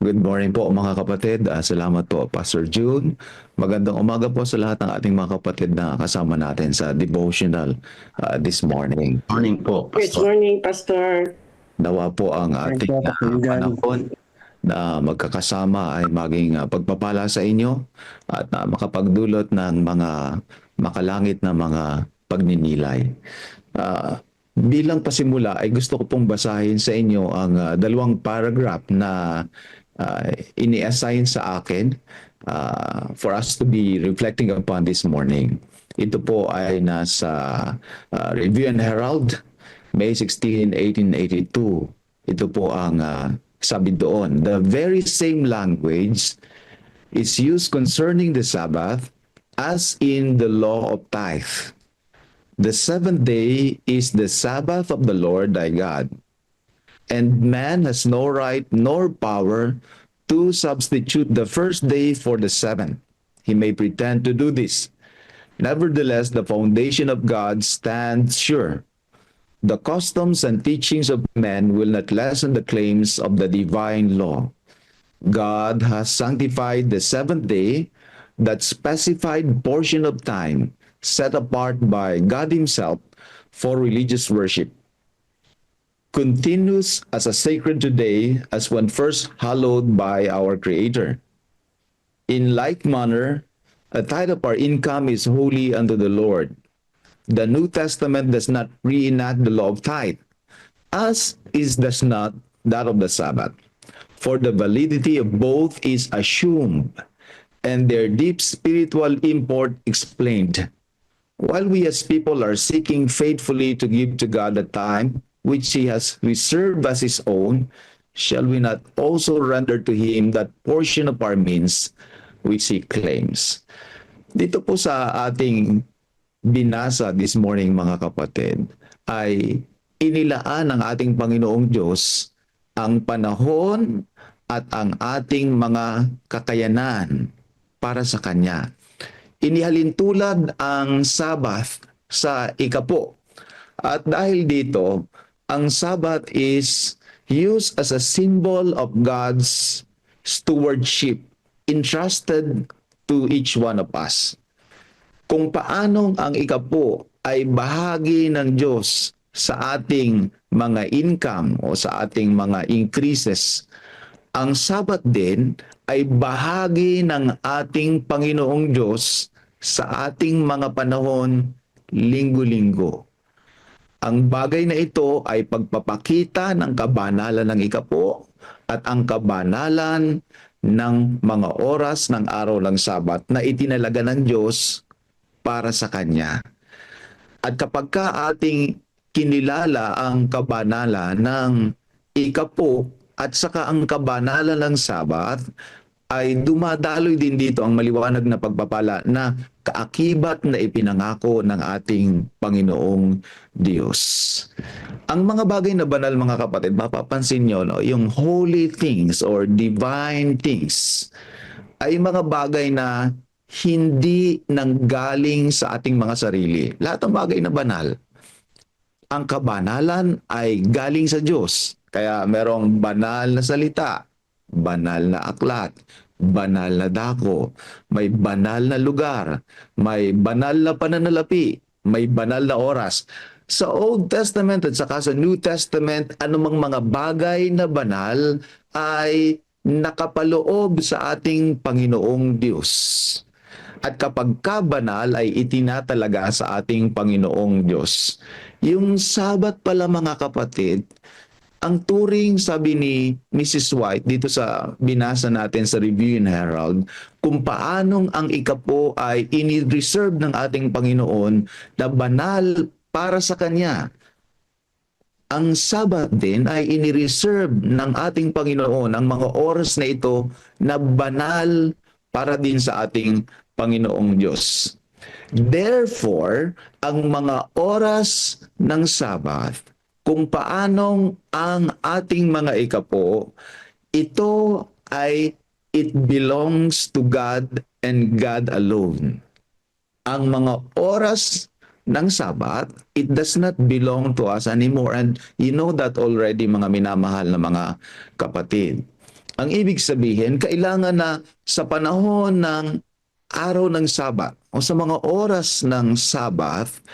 Good morning po mga kapatid. Salamat po Pastor June. Magandang umaga po sa lahat ng ating mga kapatid na kasama natin sa devotional this morning. Morning po, Good Pastor. morning, Pastor. Nawa po ang ating panahon na magkakasama ay maging pagpapala sa inyo at makapagdulot ng mga makalangit na mga pagninilay. Bilang pasimula ay gusto ko pong basahin sa inyo ang dalawang paragraph na ini-assign sa akin for us to be reflecting upon this morning. Ito po ay nasa Review and Herald, May 16, 1882. Ito po ang sabi doon. The very same language is used concerning the Sabbath as in the law of tithe. The seventh day is the Sabbath of the Lord thy God, and man has no right nor power to substitute the first day for the seventh. He may pretend to do this. Nevertheless, the foundation of God stands sure. The customs and teachings of men will not lessen the claims of the divine law. God has sanctified the seventh day, that specified portion of time set apart by God Himself for religious worship, continues as a sacred today as when first hallowed by our Creator. In like manner, a tithe of our income is holy unto the Lord. The New Testament does not reenact the law of tithe, as does not that of the Sabbath. For the validity of both is assumed, and their deep spiritual import explained. While we as people are seeking faithfully to give to God the time which He has reserved as His own, shall we not also render to Him that portion of our means which He claims? Dito po sa ating binasa this morning mga kapatid, ay inilaan ng ating Panginoong Diyos ang panahon at ang ating mga kakayanan para sa Kanya. Inihalintulad ang Sabbath sa ikapo. At dahil dito, ang Sabbath is used as a symbol of God's stewardship entrusted to each one of us. Kung paanong ang ikapo ay bahagi ng Diyos sa ating mga income o sa ating mga increases, ang Sabbath din ay bahagi ng ating Panginoong Diyos sa ating mga panahon linggo-linggo. Ang bagay na ito ay pagpapakita ng kabanalan ng ikapo at ang kabanalan ng mga oras ng araw ng Sabat na itinalaga ng Diyos para sa Kanya. At kapag ka ating kinilala ang kabanalan ng ikapo at saka ang kabanalan ng Sabat, ay dumadaloy din dito ang maliwanag na pagpapala na kaakibat na ipinangako ng ating Panginoong Diyos. Ang mga bagay na banal mga kapatid, mapapansin nyo, no, yung holy things or divine things ay mga bagay na hindi nanggaling sa ating mga sarili. Lahat ng bagay na banal, ang kabanalan ay galing sa Diyos. Kaya merong banal na salita, banal na aklat, banal na dako, may banal na lugar, may banal na pananalapi, may banal na oras. Sa Old Testament at saka sa New Testament, anumang mga bagay na banal ay nakapaloob sa ating Panginoong Diyos. At kapag kabanal ay itinatalaga sa ating Panginoong Diyos. Yung Sabat pala mga kapatid, ang turing, sabi ni Mrs. White dito sa binasa natin sa Review and Herald, kung paanong ang ikapo ay ini-reserve ng ating Panginoon na banal para sa Kanya. Ang Sabat din ay ini-reserve ng ating Panginoon ang mga oras na ito na banal para din sa ating Panginoong Diyos. Therefore, ang mga oras ng Sabat, kung paanong ang ating mga ikapo, ito ay it belongs to God and God alone. Ang mga oras ng Sabat, it does not belong to us anymore. And you know that already mga minamahal na mga kapatid. Ang ibig sabihin, kailangan na sa panahon ng araw ng Sabat o sa mga oras ng Sabbath,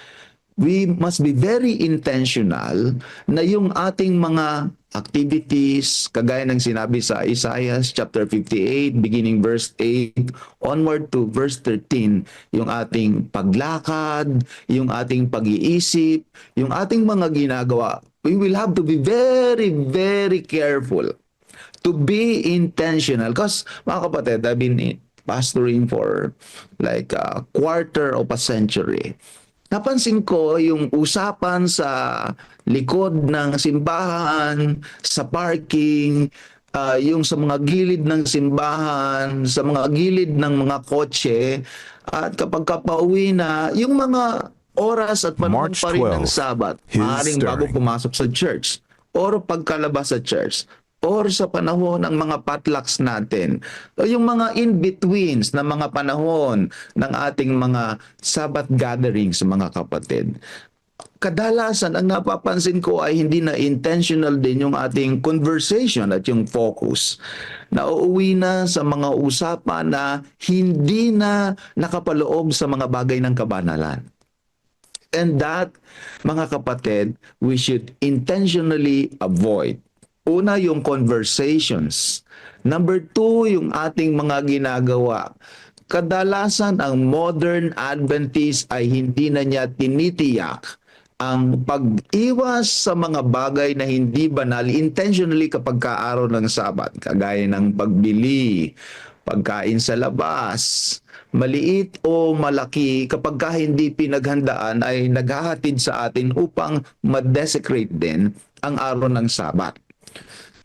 we must be very intentional na yung ating mga activities, kagaya ng sinabi sa Isaiah chapter 58, beginning verse 8, onward to verse 13, yung ating paglakad, yung ating pag-iisip, yung ating mga ginagawa, we will have to be very, very careful to be intentional. Because, mga kapatid, I've been pastoring for like a quarter of a century. Napansin ko yung usapan sa likod ng simbahan, sa parking, yung sa mga gilid ng simbahan, sa mga gilid ng mga kotse, at kapag pauwi na, yung mga oras at panahon March pa rin ng 12, Sabat, his maaaring bago stirring. pumasok sa church, or pagkalabas sa church, or sa panahon ng mga potlucks natin, o yung mga in-betweens na mga panahon ng ating mga Sabbath gatherings, mga kapatid. Kadalasan, ang napapansin ko ay hindi na intentional din yung ating conversation at yung focus. Nauuwi na sa mga usapan na hindi na nakapaloob sa mga bagay ng kabanalan. And that, mga kapatid, we should intentionally avoid. Una, yung conversations. Number two, yung ating mga ginagawa. Kadalasan, ang modern Adventist ay hindi na niya tinitiyak ang pag-iwas sa mga bagay na hindi banal intentionally kapag kaaraw ng Sabat, kagaya ng pagbili, pagkain sa labas, maliit o malaki, kapag ka hindi pinaghandaan ay naghahatid sa atin upang ma-desecrate din ang araw ng Sabat.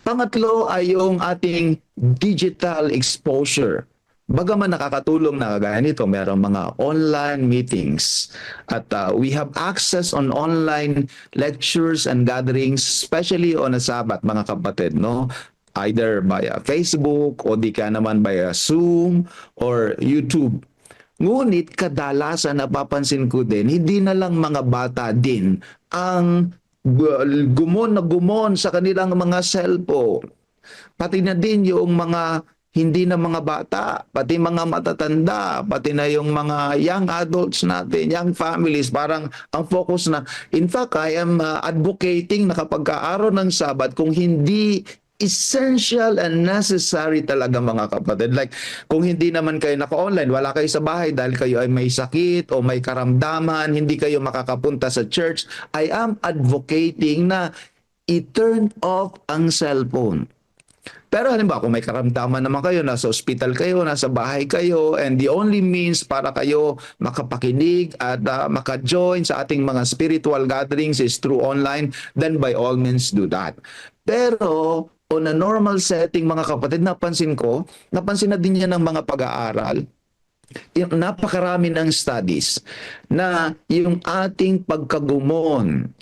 Pangatlo ay yung ating digital exposure. Bagaman nakakatulong na kagaya nito, mayroong mga online meetings at we have access on online lectures and gatherings, especially on a Sabbath, mga kapatid, no? Either via Facebook o di ka naman via Zoom or YouTube. Ngunit kadalasan napapansin ko din, hindi na lang mga bata din ang gumon na gumon sa kanilang mga cellphone. Pati na din yung mga hindi na mga bata, pati mga matatanda, pati na yung mga young adults natin, young families, parang ang focus na. In fact, I am advocating na kapag araw ng Sabat, kung hindi essential and necessary talaga, mga kapatid. Like, kung hindi naman kayo naka-online, wala kayo sa bahay dahil kayo ay may sakit o may karamdaman, hindi kayo makakapunta sa church, I am advocating na i-turn off ang cellphone. Pero halimbawa, kung may karamdaman naman kayo, nasa ospital kayo, nasa bahay kayo, and the only means para kayo makapakinig at maka-join sa ating mga spiritual gatherings is through online, then by all means do that. Pero on a normal setting, mga kapatid, napansin na din yan ng mga pag-aaral, yung napakarami ng studies na yung ating pagkagumon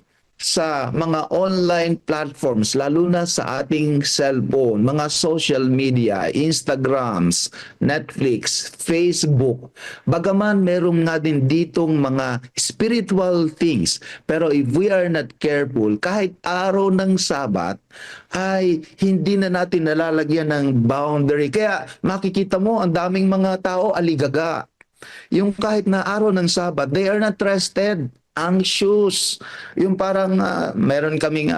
sa mga online platforms, lalo na sa ating cellphone, mga social media, Instagrams, Netflix, Facebook. Bagaman meron nga din ditong mga spiritual things, pero if we are not careful, kahit araw ng Sabat, ay hindi na natin nalalagyan ng boundary. Kaya makikita mo, ang daming mga tao aligaga. Yung kahit na araw ng Sabat, they are not trusted, anxious. Yung parang meron kaming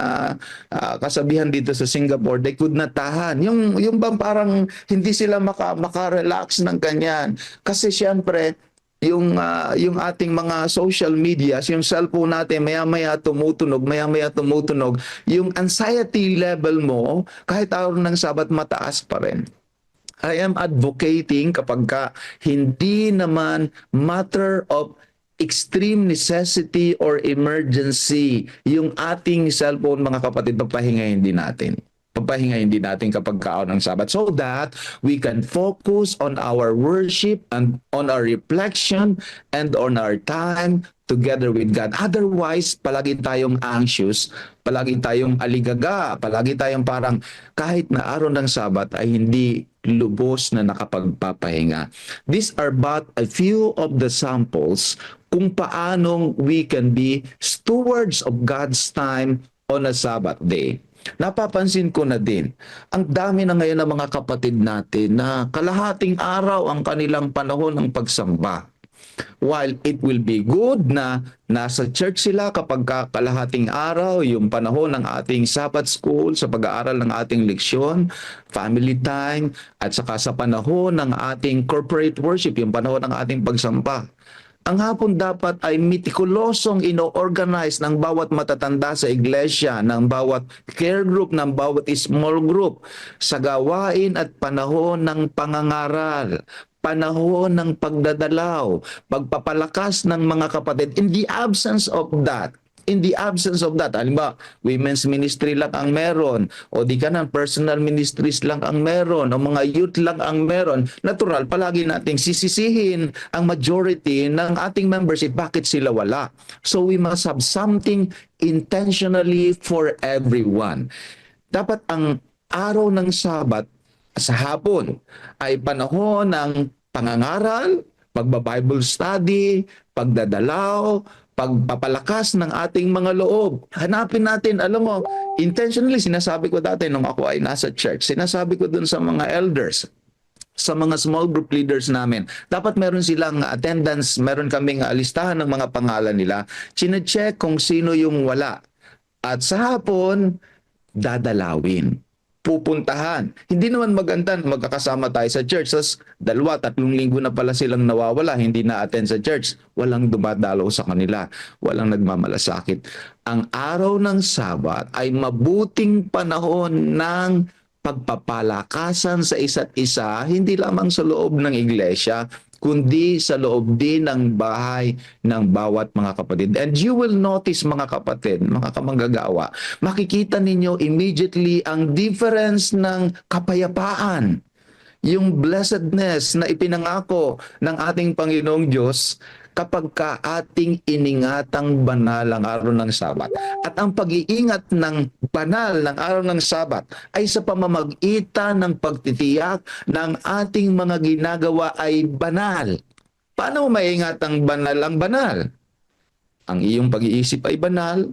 kasabihan dito sa Singapore, they could not tahan. Yung bang parang hindi sila maka-relax ng ganyan. Kasi siyempre, yung ating mga social media, yung cellphone natin, maya-maya tumutunog, yung anxiety level mo, kahit araw ng Sabat, mataas pa rin. I am advocating kapag hindi naman matter of extreme necessity or emergency yung ating cellphone, mga kapatid, papahingahin din natin. Papahingahin din natin kapag kaon ng Sabat so that we can focus on our worship and on our reflection and on our time together with God. Otherwise, palagi tayong anxious, palagi tayong aligaga, palagi tayong parang kahit na araw ng Sabat ay hindi lubos na nakapagpapahinga. These are but a few of the samples kung paanong we can be stewards of God's time on a Sabbath day. napapansin ko na din, ang dami na ngayon ng mga kapatid natin na kalahating araw ang kanilang panahon ng pagsamba. While it will be good na nasa church sila kapag kalahating araw, yung panahon ng ating Sabbath school, sa pag-aaral ng ating leksyon, family time, at saka sa panahon ng ating corporate worship, yung panahon ng ating pagsamba. Ang hapon dapat ay metikulosong ino-organize ng bawat matatanda sa iglesia, ng bawat care group, ng bawat small group sa gawain at panahon ng pangangaral, panahon ng pagdadalaw, pagpapalakas ng mga kapatid. In the absence of that, halimbawa, women's ministry lang ang meron, o di ka na, personal ministries lang ang meron, o mga youth lang ang meron, natural, palagi nating sisisihin ang majority ng ating membership, bakit sila wala? So we must have something intentionally for everyone. Dapat ang araw ng Sabat sa hapon ay panahon ng pangangaral, pagba-Bible study, pagdadalaw, pagpapalakas ng ating mga loob. Hanapin natin, alam mo, intentionally, sinasabi ko dati nung ako ay nasa church, sinasabi ko dun sa mga elders, sa mga small group leaders namin, dapat meron silang attendance, meron kaming listahan ng mga pangalan nila, chine-check kung sino yung wala. At sa hapon, dadalawin, pupuntahan. Hindi naman maganda magkakasama tayo sa church. Tapos 2-3 linggo na pala silang nawawala, hindi na-attend sa church. Walang dumadalaw sa kanila. Walang nagmamalasakit. Ang araw ng Sabat ay mabuting panahon ng pagpapalakasan sa isa't isa, hindi lamang sa loob ng iglesia, kundi sa loob din ng bahay ng bawat mga kapatid. And you will notice, mga kapatid, mga kamanggagawa, makikita ninyo immediately ang difference ng kapayapaan, yung blessedness na ipinangako ng ating Panginoong Diyos kapag ka ating iningatang banal ang araw ng Sabat. At ang pag-iingat ng banal ng araw ng Sabat ay sa pamamagitan ng pagtitiyak ng ating mga ginagawa ay banal. Paano maingat ang banal ang banal? Ang iyong pag-iisip ay banal.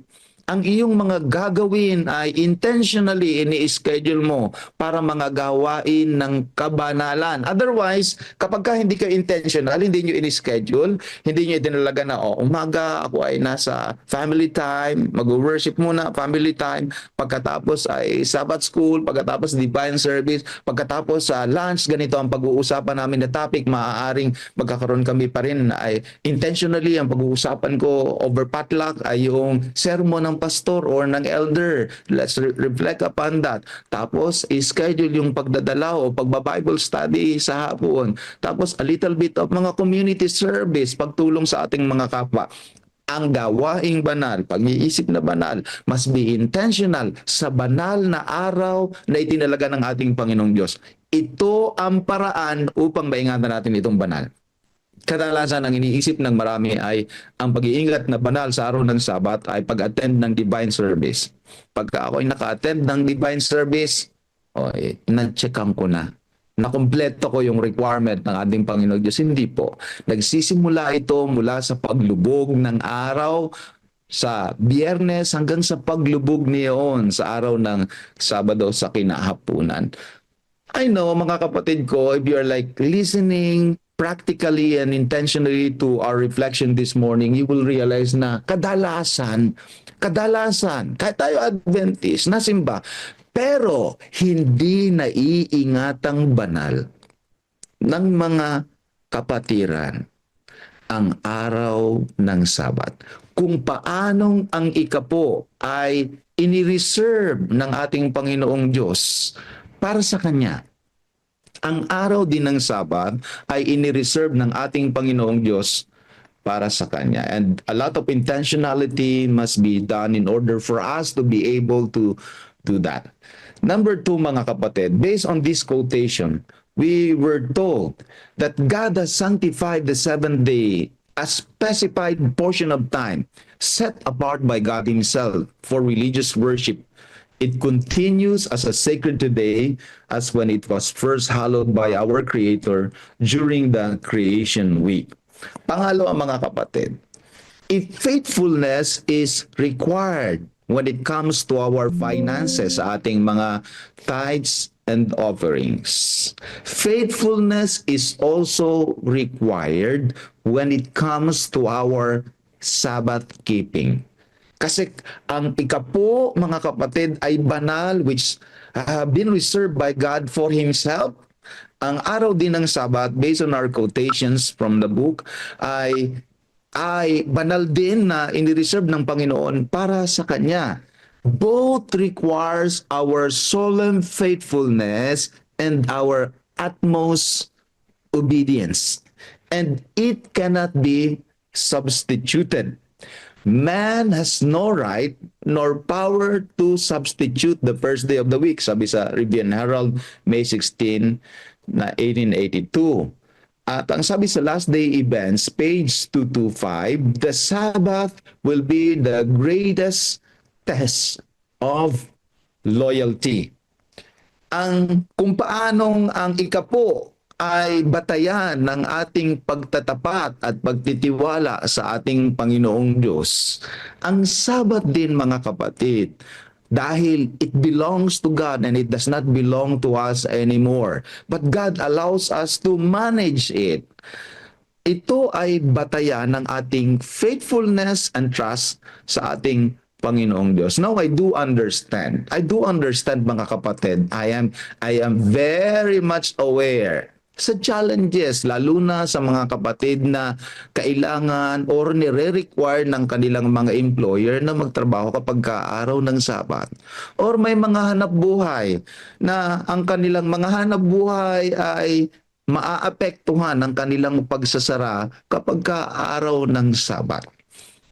Ang iyong mga gagawin ay intentionally ini-schedule mo para mga gawain ng kabanalan. Otherwise, kapag ka hindi ka intentional, hindi nyo ini-schedule, hindi nyo dinalaga na, umaga ako ay nasa family time, mag-worship muna, family time, pagkatapos ay Sabbath school, pagkatapos divine service, pagkatapos sa lunch, ganito ang pag-uusapan namin na topic, maaaring magkakaroon kami pa rin ay intentionally ang pag-uusapan ko over potluck ay yung sermon ng pastor or ng elder. Let's reflect upon that. Tapos, i-schedule yung pagdadalaw o pagba-Bible study sa hapon. Tapos, a little bit of mga community service, pagtulong sa ating mga kapwa. Ang gawaing banal, pag-iisip na banal, must be intentional sa banal na araw na itinalaga ng ating Panginoong Diyos. Ito ang paraan upang maingatan natin itong banal. Kadalasan ang iniisip ng marami ay ang pag-iingat na banal sa araw ng Sabat ay pag-attend ng divine service. Pagka ako ay naka-attend ng divine service, na-checkan ko na. Nakompleto ko yung requirement ng ating Panginoon Diyos. Hindi po. Nagsisimula ito mula sa paglubog ng araw sa Biyernes hanggang sa paglubog niyon sa araw ng Sabado sa kinahapunan. I know, mga kapatid ko, if you're like listening practically and intentionally to our reflection this morning, you will realize na kadalasan, kahit tayo Adventist, nasimba, pero hindi naiingatang banal ng mga kapatiran ang araw ng Sabat. Kung paanong ang ikapo ay inireserve ng ating Panginoong Diyos para sa Kanya. Ang araw din ng Sabat ay inireserve ng ating Panginoong Diyos para sa Kanya. And a lot of intentionality must be done in order for us to be able to do that. Number 2, mga kapatid, based on this quotation, we were told that God has sanctified the 7th day, a specified portion of time set apart by God Himself for religious worship. It continues as a sacred today as when it was first hallowed by our Creator during the creation week. Pangalawa, mga kapatid, if faithfulness is required when it comes to our finances, sa ating mga tithes and offerings. Faithfulness is also required when it comes to our Sabbath keeping. Kasi ang ikapo, mga kapatid, ay banal, which have been reserved by God for Himself. Ang araw din ng Sabat, based on our quotations from the book, ay banal din na inireserve ng Panginoon para sa Kanya. Both requires our solemn faithfulness and our utmost obedience. And it cannot be substituted. Man has no right nor power to substitute the first day of the week, sabi sa Review and Herald, May 16, 1882. At ang sabi sa Last Day Events, page 225, the Sabbath will be the greatest test of loyalty. Kung paanong ang ikapo ay batayan ng ating pagtatapat at pagtitiwala sa ating Panginoong Diyos. Ang Sabat din, mga kapatid, dahil it belongs to God and it does not belong to us anymore. But God allows us to manage it. Ito ay batayan ng ating faithfulness and trust sa ating Panginoong Diyos. Now I do understand. Mga kapatid. I am very much aware sa challenges, lalo na sa mga kapatid na kailangan or nire-require ng kanilang mga employer na magtrabaho kapag araw ng Sabat. Or may mga hanap buhay na ang kanilang mga hanap buhay ay maaapektuhan ng kanilang pagsasara kapag araw ng Sabat.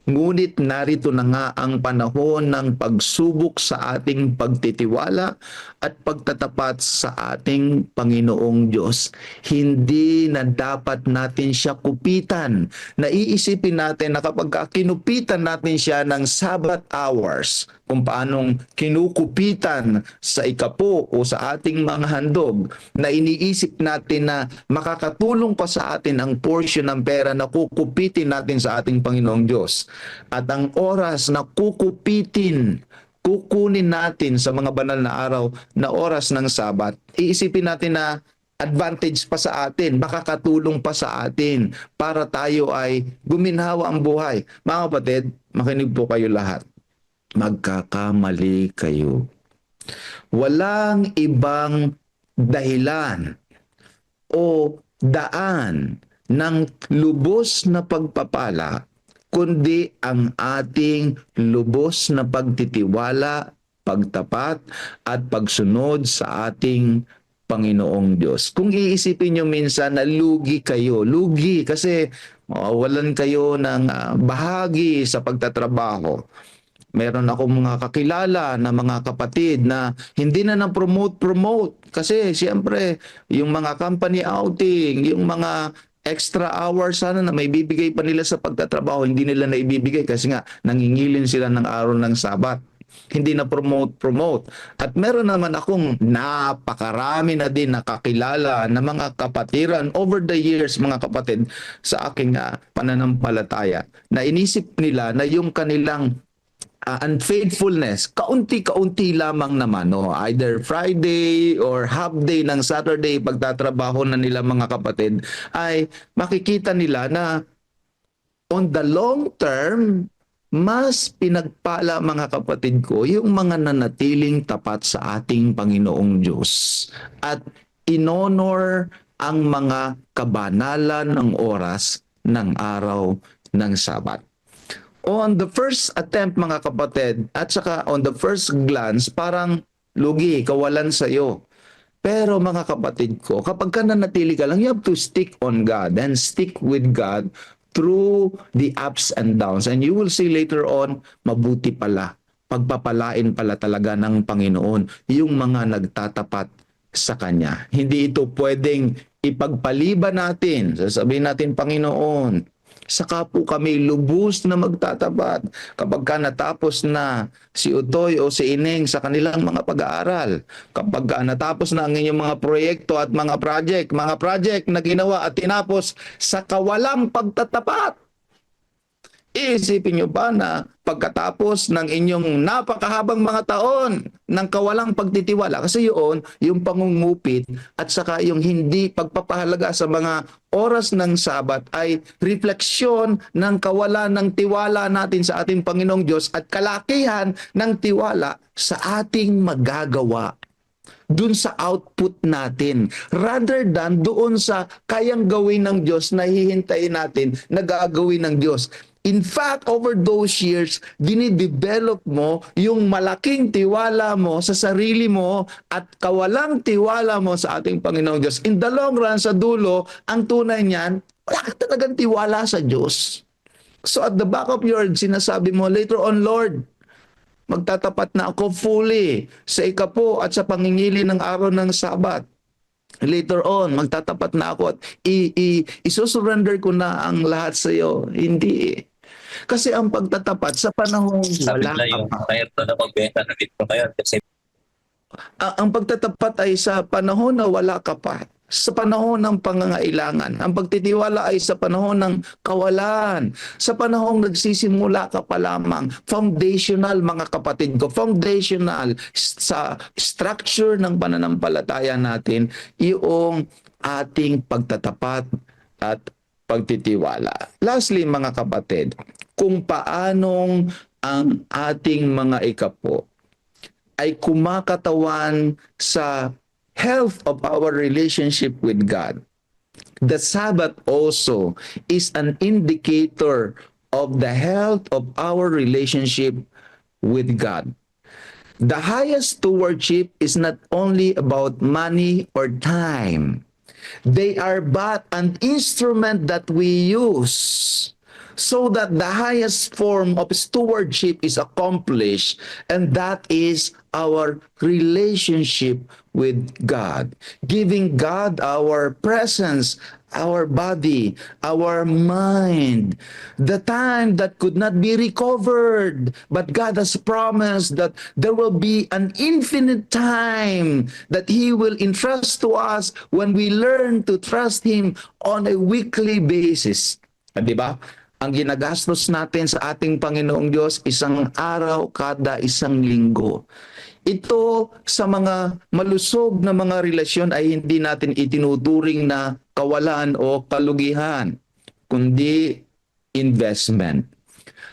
Ngunit narito na nga ang panahon ng pagsubok sa ating pagtitiwala at pagtatapat sa ating Panginoong Diyos. Hindi na dapat natin siya kupitan. Naiisipin natin na kapag kinupitan natin siya ng Sabbath hours, kung paanong kinukupitan sa ikapo o sa ating mga handog, na iniisip natin na makakatulong pa sa atin ang portion ng pera na kukupitin natin sa ating Panginoong Diyos. At ang oras na kukunin natin sa mga banal na araw na oras ng Sabat, iisipin natin na advantage pa sa atin, makakatulong pa sa atin para tayo ay guminhawa ang buhay. Mga kapatid, makinig po kayo lahat. Magkakamali kayo. Walang ibang dahilan o daan ng lubos na pagpapala kundi ang ating lubos na pagtitiwala, pagtapat at pagsunod sa ating Panginoong Diyos. Kung iisipin nyo minsan na lugi kayo, lugi kasi mawawalan kayo ng bahagi sa pagtatrabaho. Meron akong mga kakilala na mga kapatid na hindi na na-promote kasi siyempre yung mga company outing, yung mga extra hours sana na may bibigay pa nila sa pagtatrabaho, hindi nila na ibibigay kasi nga nangingilin sila ng araw ng Sabat. Hindi na promote. At meron naman akong napakarami na din nakakilala na mga kapatiran over the years, mga kapatid, sa aking pananampalataya, na inisip nila na yung kanilang unfaithfulness, kaunti-kaunti lamang naman, no? Either Friday or half day ng Saturday, pagtatrabaho na nila, mga kapatid, ay makikita nila na on the long term, mas pinagpala, mga kapatid ko, yung mga nanatiling tapat sa ating Panginoong Diyos at inonor ang mga kabanalan ng oras ng araw ng Sabat. On the first attempt, mga kapatid, at saka on the first glance, parang lugi, kawalan sa'yo. Pero mga kapatid ko, kapag ka nanatili ka lang, you have to stick on God and stick with God through the ups and downs. And you will see later on, mabuti pala, pagpapalain pala talaga ng Panginoon yung mga nagtatapat sa Kanya. Hindi ito pwedeng ipagpaliban natin. Sasabihin natin, Panginoon, saka po kami lubos na magtatapat kapag ka natapos na si Utoy o si Ineng sa kanilang mga pag-aaral. Kapag ka natapos na ang inyong mga proyekto at mga project na ginawa at tinapos sa kawalang pagtatapat. Iisipin nyo ba na pagkatapos ng inyong napakahabang mga taon ng kawalang pagtitiwala, kasi yun, yung pangungupit at saka yung hindi pagpapahalaga sa mga oras ng Sabat ay refleksyon ng kawalan ng tiwala natin sa ating Panginoong Diyos at kalakihan ng tiwala sa ating magagawa dun sa output natin rather than doon sa kayang gawin ng Diyos na hihintayin natin na gagawin ng Diyos. In fact, over those years, dinidevelop mo yung malaking tiwala mo sa sarili mo at kawalang tiwala mo sa ating Panginoong Diyos. In the long run, sa dulo, ang tunay niyan, wala ka talagang tiwala sa Diyos. So at the back of your head, sinasabi mo, later on, Lord, magtatapat na ako fully sa ikapo at sa pangingili ng araw ng Sabat. Later on, magtatapat na ako at isusurrender ko na ang lahat sa iyo. Hindi. Kasi ang pagtatapat sa panahon Sabi wala nila ka yung pa. kahit na magbenta na dito ngayon kasi Ang pagtatapat ay sa panahon na wala ka pa. Sa panahon ng pangangailangan. Ang pagtitiwala ay sa panahon ng kawalan. Sa panahong nagsisimula ka pa lamang. Foundational, mga kapatid ko. Foundational sa structure ng pananampalataya natin, yung ating pagtatapat at pagtitiwala. Lastly, mga kapatid, kung paanong ang ating mga ikapo ay kumakatawan sa health of our relationship with God. The Sabbath also is an indicator of the health of our relationship with God. The highest stewardship is not only about money or time. They are but an instrument that we use so that the highest form of stewardship is accomplished, and that is our relationship with God. Giving God our presence, our body, our mind, the time that could not be recovered. But God has promised that there will be an infinite time that He will entrust to us when we learn to trust Him on a weekly basis. Di ba? Ang ginagastos natin sa ating Panginoong Diyos, isang araw kada isang linggo. Ito sa mga malusog na mga relasyon ay hindi natin itinuturing na kawalan o kalugihan, kundi investment.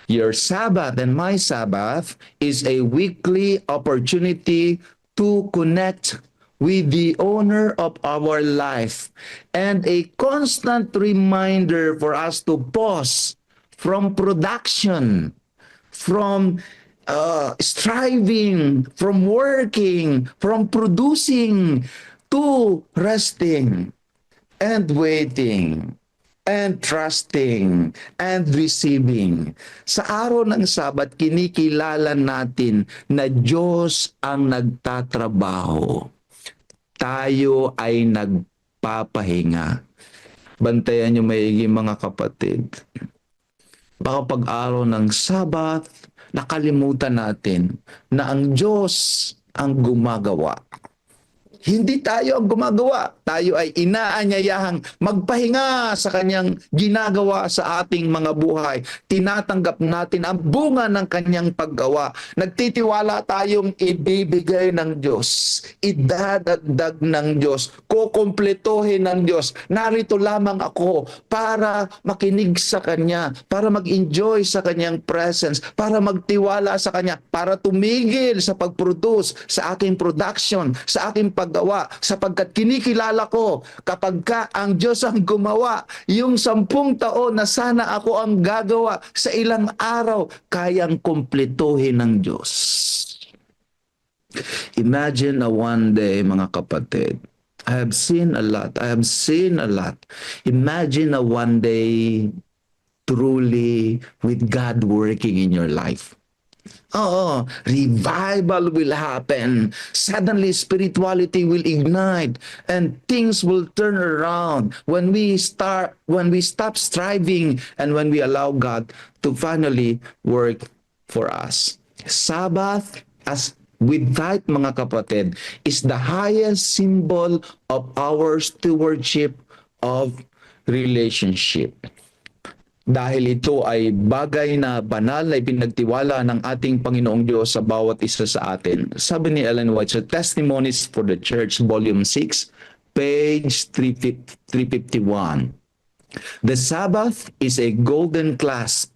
Your Sabbath and my Sabbath is a weekly opportunity to connect with the owner of our life and a constant reminder for us to pause from production, from striving, from working, from producing, to resting and waiting and trusting and receiving. Sa araw ng Sabat, kinikilala natin na Diyos ang nagtatrabaho. Tayo ay nagpapahinga. Bantayan niyo maigi, mga kapatid. Baka pag-araw ng Sabat, nakalimutan natin na ang Diyos ang gumagawa. Hindi tayo ang gumagawa. Tayo ay inaanyayahang magpahinga sa kanyang ginagawa sa ating mga buhay. Tinatanggap natin ang bunga ng kanyang paggawa. Nagtitiwala tayong ibibigay ng Diyos. Idadagdag ng Diyos. Kukumpletuhin ng Diyos. Narito lamang ako para makinig sa Kanya, para mag-enjoy sa Kanyang presence, para magtiwala sa Kanya, para tumigil sa pag-produce, sa aking production, sa aking paggawa, sapagkat kinikilala ko kapag ka ang Diyos ang gumawa, yung 10 taon na sana ako ang gagawa sa ilang araw, kayang kumpletuhin ng Diyos. Imagine a one day, mga kapatid. I have seen a lot. I have seen a lot. Imagine a one day truly with God working in your life. Oo, revival will happen. Suddenly, spirituality will ignite and things will turn around when we stop striving and when we allow God to finally work for us. Sabbath, as with tithe, mga kapatid, is the highest symbol of our stewardship of relationship. dahil ito ay bagay na banal na ipinagtiwala ng ating Panginoong Diyos sa bawat isa sa atin. Sabi ni Ellen White sa Testimonies for the Church, Volume 6, page 351. The Sabbath is a golden clasp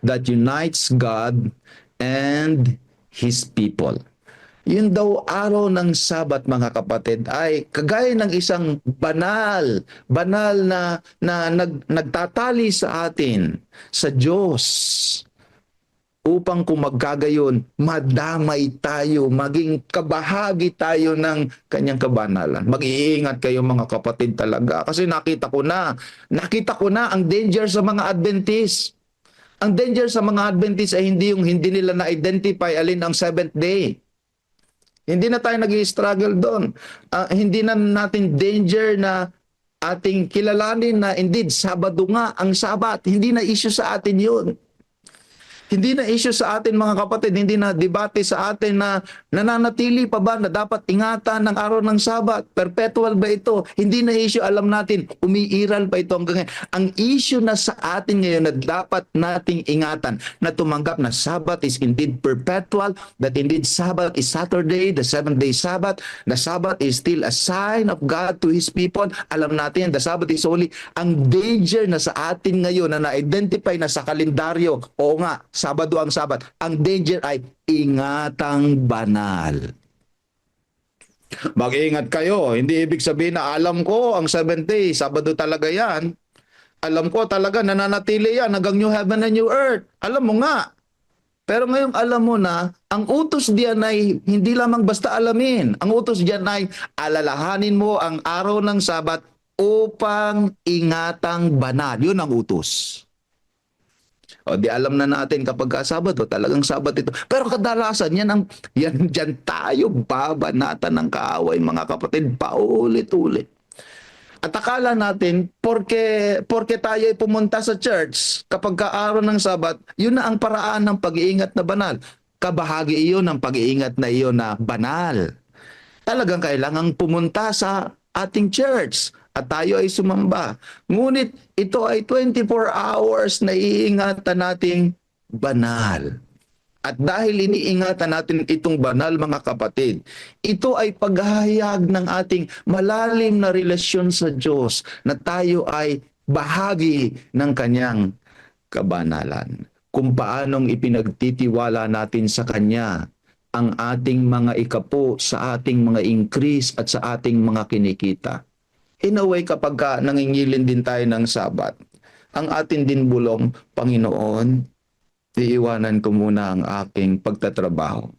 that unites God and His people. Yun daw araw ng Sabat, mga kapatid, ay kagaya ng isang banal na nagtatali sa atin sa Diyos upang kung magkagayon, madamay tayo, maging kabahagi tayo ng kanyang kabanalan. Mag-iingat kayo, mga kapatid, talaga. Kasi nakita ko na ang danger sa mga Adventist. Ang danger sa mga Adventist ay hindi nila na-identify alin ang seventh day. Hindi na tayo nag-i-struggle doon. Hindi na natin danger na ating kilalanin na indeed, Sabado nga ang Sabat. Hindi na issue sa atin yun. Hindi na issue sa atin, mga kapatid, hindi na debate sa atin na nananatili pa ba na dapat ingatan ng araw ng Sabat? Perpetual ba ito? Hindi na issue, alam natin, umiiral pa ito hanggang ngayon. Ang issue na sa atin ngayon na dapat nating ingatan, na tumanggap na Sabat is indeed perpetual, that indeed Sabat is Saturday, the 7th-day Sabat, the Sabat is still a sign of God to His people. Alam natin, the Sabat is holy. Ang danger na sa atin ngayon na na-identify na sa kalendaryo, oo nga, Sabado ang Sabat. Ang danger ay ingatang banal. Mag-ingat kayo. Hindi ibig sabihin na alam ko ang 7th day, Sabado talaga yan. Alam ko talaga nananatili yan hanggang new heaven and new earth. Alam mo nga. Pero ngayon alam mo na, ang utos diyan ay hindi lamang basta alamin. Ang utos diyan ay alalahanin mo ang araw ng Sabat upang ingatang banal. Yun ang utos. O di alam na natin kapag Sabado, talagang Sabat ito. Pero kadalasan yan tayo babanatan ng kaaway, mga kapatid, paulit-ulit. At akala natin, porke tayo ay pumunta sa church kapag araw ng Sabat, yun na ang paraan ng pag-iingat na banal. Kabahagi iyon ng pag-iingat na iyon na banal. Talagang kailangang pumunta sa ating church at tayo ay sumamba. Ngunit ito ay 24 hours na iingatan nating banal. At dahil iniingatan natin itong banal, mga kapatid, ito ay paghahayag ng ating malalim na relasyon sa Diyos na tayo ay bahagi ng kanyang kabanalan. Kung paanong ipinagtitiwala natin sa Kanya ang ating mga ikapo sa ating mga increase at sa ating mga kinikita. In a way, kapag nangingilin din tayo ng Sabat, ang atin din bulong, Panginoon, iiwanan ko muna ang aking pagtatrabaho.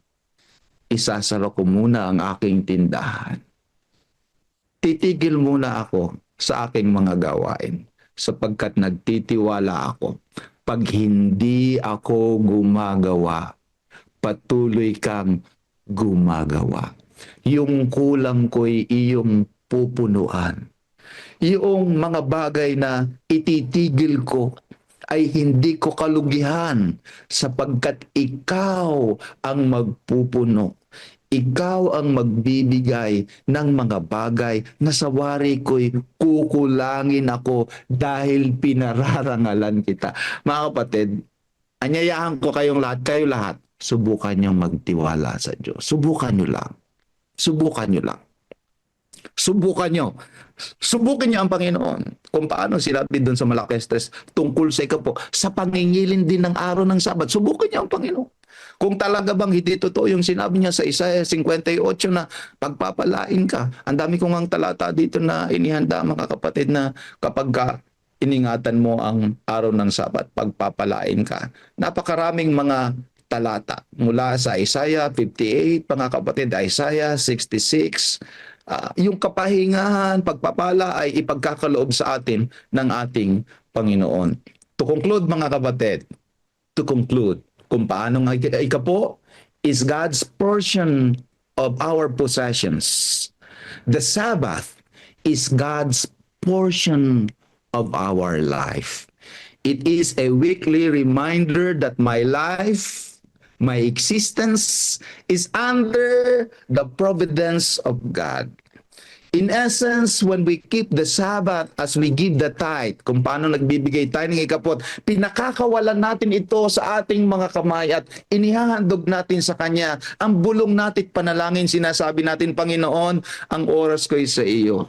Isasara ko muna ang aking tindahan. Titigil muna ako sa aking mga gawain sapagkat nagtitiwala ako. Pag hindi ako gumagawa, patuloy kang gumagawa. Yung kulang ko'y iyong pupunuan. Yung mga bagay na ititigil ko ay hindi ko kalugihan sapagkat ikaw ang magpupuno. Ikaw ang magbibigay ng mga bagay na sa wari ko'y kukulangin ako dahil pinararangalan kita. Mga kapatid, anyayahan ko kayo lahat, subukan niyong magtiwala sa Diyos. Subukan niyo lang. Subukan niyo lang. Subukan nyo. Subukin nyo ang Panginoon. Kung paano sinabi doon sa Malakias tungkol sa ikapo, sa pangingilin din ng araw ng Sabat, subukin nyo ang Panginoon. Kung talaga bang hindi totoo yung sinabi niya sa Isaiah 58 na pagpapalain ka. Ang dami kong ang talata dito na inihanda, mga kapatid, na kapag iningatan mo ang araw ng Sabat, pagpapalain ka. Napakaraming mga talata mula sa Isaiah 58, mga kapatid, Isaiah 66, yung kapahingahan, pagpapala ay ipagkakaloob sa atin ng ating Panginoon. To conclude, mga kapatid, kung paano nga ikapo is God's portion of our possessions. The Sabbath is God's portion of our life. It is a weekly reminder that my life, my existence is under the providence of God. In essence, when we keep the Sabbath as we give the tithe, kung paano nagbibigay tayo ng ikapot, pinakakawalan natin ito sa ating mga kamay at inihahandog natin sa Kanya. Ang bulong natin panalangin, sinasabi natin, Panginoon, ang oras ko'y sa iyo.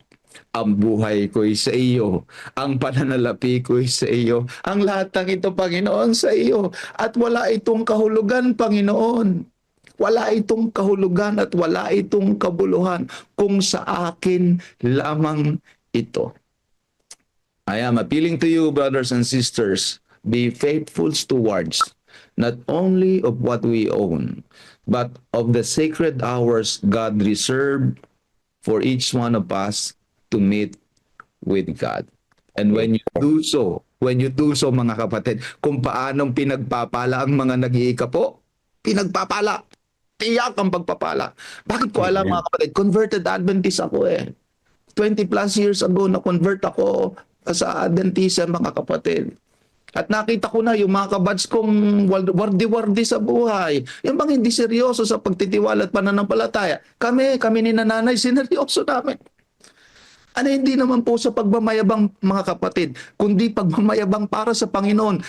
Ang buhay ko'y sa iyo. Ang pananalapi ko'y sa iyo. Ang lahat ng ito, Panginoon, sa iyo. At wala itong kahulugan, Panginoon. Wala itong kahulugan at wala itong kabuluhan kung sa akin lamang ito. I am appealing to you, brothers and sisters, be faithful stewards, not only of what we own, but of the sacred hours God reserved for each one of us to meet with God. And when you do so, mga kapatid, kung paanong pinagpapala ang mga nag-iikapo, pinagpapala. Tiyak ang pagpapala. Bakit ko alam, mga kapatid? Converted Adventist ako eh. 20 plus years ago na-convert ako sa Adventism, mga kapatid. At nakita ko na yung mga kabads kong wardi-wardi sa buhay. Yung bang hindi seryoso sa pagtitiwala at pananampalataya. Kami ni nanay, sineryoso namin. Ano, hindi naman po sa pagmamayabang, mga kapatid, kundi pagmamayabang para sa Panginoon.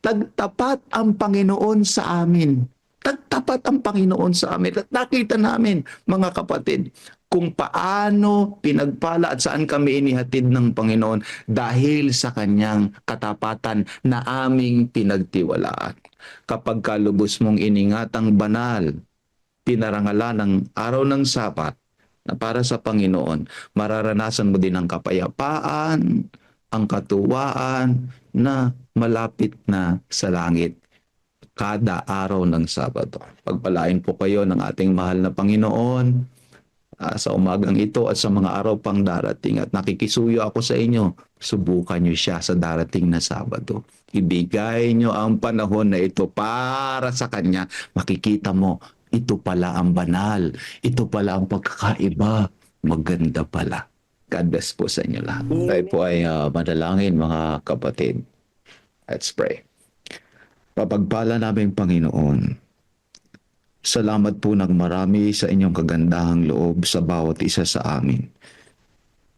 Tagtapat ang Panginoon sa amin. Tagtapat ang Panginoon sa amin. At nakita namin, mga kapatid, kung paano pinagpala at saan kami inihatid ng Panginoon dahil sa Kanyang katapatan na aming pinagtiwalaan. Kapag kalubos mong iningat ang banal, pinarangalan ng araw ng Sabat na para sa Panginoon, mararanasan mo din ang kapayapaan, ang katuwaan na malapit na sa langit kada araw ng Sabado. Pagpalain po kayo ng ating mahal na Panginoon sa umagang ito at sa mga araw pang darating. At nakikisuyo ako sa inyo, subukan nyo siya sa darating na Sabado. Ibigay nyo ang panahon na ito para sa Kanya. Makikita mo, ito pala ang banal. Ito pala ang pagkakaiba. Maganda pala. God bless po sa inyo lahat. Tayo po ay manalangin, mga kapatid. Let's pray. Papagpala namin, Panginoon, salamat po ng marami sa inyong kagandahang loob sa bawat isa sa amin.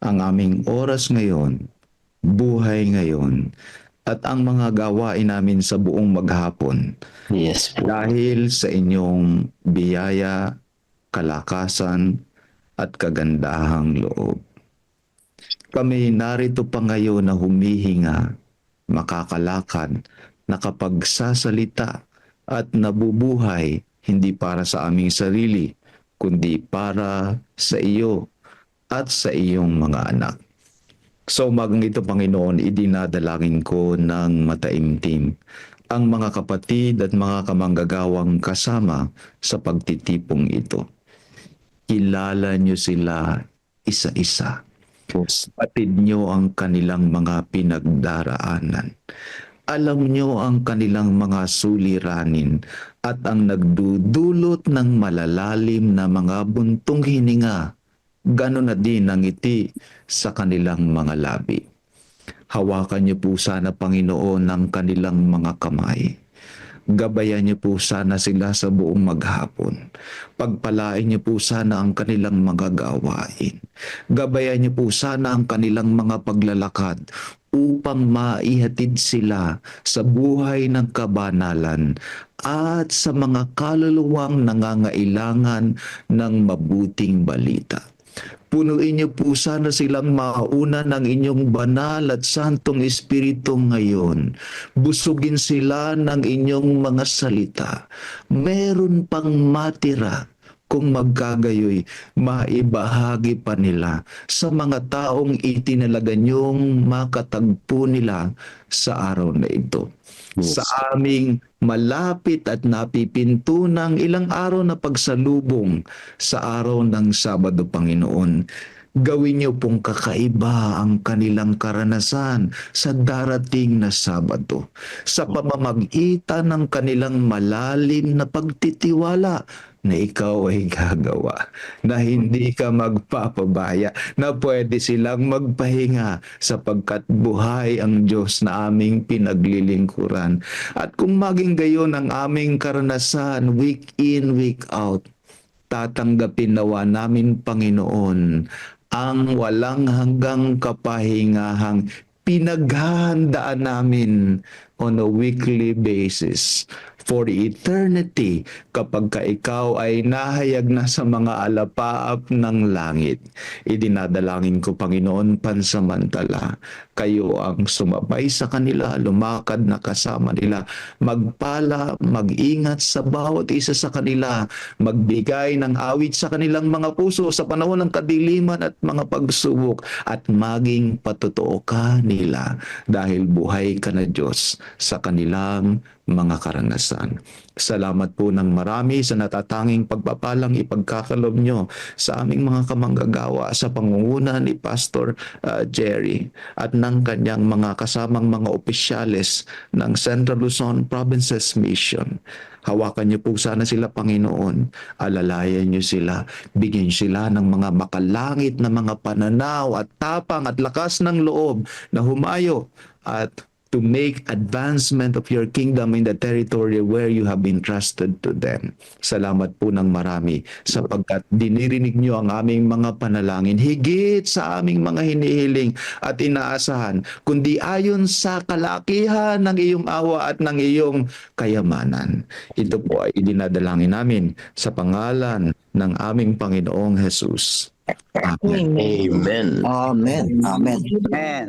Ang aming oras ngayon, buhay ngayon, at ang mga gawain namin sa buong maghapon. Yes po. Dahil sa inyong biyaya, kalakasan, at kagandahang loob. Kami narito pa ngayon na humihinga, makakalakad, nakapagsasalita at nabubuhay hindi para sa aming sarili, kundi para sa iyo at sa iyong mga anak. Sa umagang ito, Panginoon, idinadalangin ko ng mataimtim ang mga kapatid at mga kamanggagawang kasama sa pagtitipong ito. Kilala niyo sila isa-isa. Patid niyo ang kanilang mga pinagdaraanan. Alam niyo ang kanilang mga suliranin at ang nagdudulot ng malalalim na mga buntong hininga. Ganon na din ang ngiti sa kanilang mga labi. Hawakan niyo po sana, Panginoon, ang kanilang mga kamay. Gabayan niyo po sana sila sa buong maghapon. Pagpalain niyo po sana ang kanilang mga gawain. Gabayan niyo po sana ang kanilang mga paglalakad upang maihatid sila sa buhay ng kabanalan at sa mga kaluluwang nangangailangan ng mabuting balita. Punuin niyo po sana silang mauna ng inyong banal at santong espiritu ngayon. Busugin sila ng inyong mga salita. Meron pang matira kung magkagayoy, maibahagi pa nila sa mga taong itinalaga niyong makatagpo nila sa araw na ito. Yes. Sa aming malapit at napipinto ng ilang araw na pagsalubong sa araw ng Sabado, Panginoon, gawin niyo pong kakaiba ang kanilang karanasan sa darating na Sabado sa pamamagitan ng kanilang malalim na pagtitiwala na ikaw ay gagawa, na hindi ka magpapabaya, na pwede silang magpahinga sapagkat buhay ang Diyos na aming pinaglilingkuran. At kung maging gayon ang aming karanasan week in, week out, tatanggapin nawa namin, Panginoon, ang walang hanggang kapahingahang pinaghahandaan namin on a weekly basis for eternity kapag ka ikaw ay nahayag na sa mga alapaap ng langit. Idinadalangin ko, Panginoon, pansamantala kayo ang sumabay sa kanila, lumakad na kasama nila, magpala, mag-ingat sa bawat isa sa kanila, magbigay ng awit sa kanilang mga puso sa panahon ng kadiliman at mga pagsubok, at maging patotoo ka nila dahil buhay ka na Diyos sa kanilang mga karanasan. Salamat po ng marami sa natatanging pagpapalang ipagkakalob nyo sa aming mga kamanggagawa sa pangunguna ni Pastor Jerry at ng kanyang mga kasamang mga opisyales ng Central Luzon Provinces Mission. Hawakan niyo po sana sila, Panginoon. Alalayan niyo sila. Bigyan sila ng mga makalangit na mga pananaw at tapang at lakas ng loob na humayo at to make advancement of your kingdom in the territory where you have entrusted to them. Salamat po ng marami sapagkat dinirinig niyo ang aming mga panalangin higit sa aming mga hinihiling at inaasahan, kundi ayon sa kalakihan ng iyong awa at ng iyong kayamanan. Ito po ay idinadalangin namin sa pangalan ng aming Panginoong Jesus. Amen. Amen. Amen. Amen. Amen.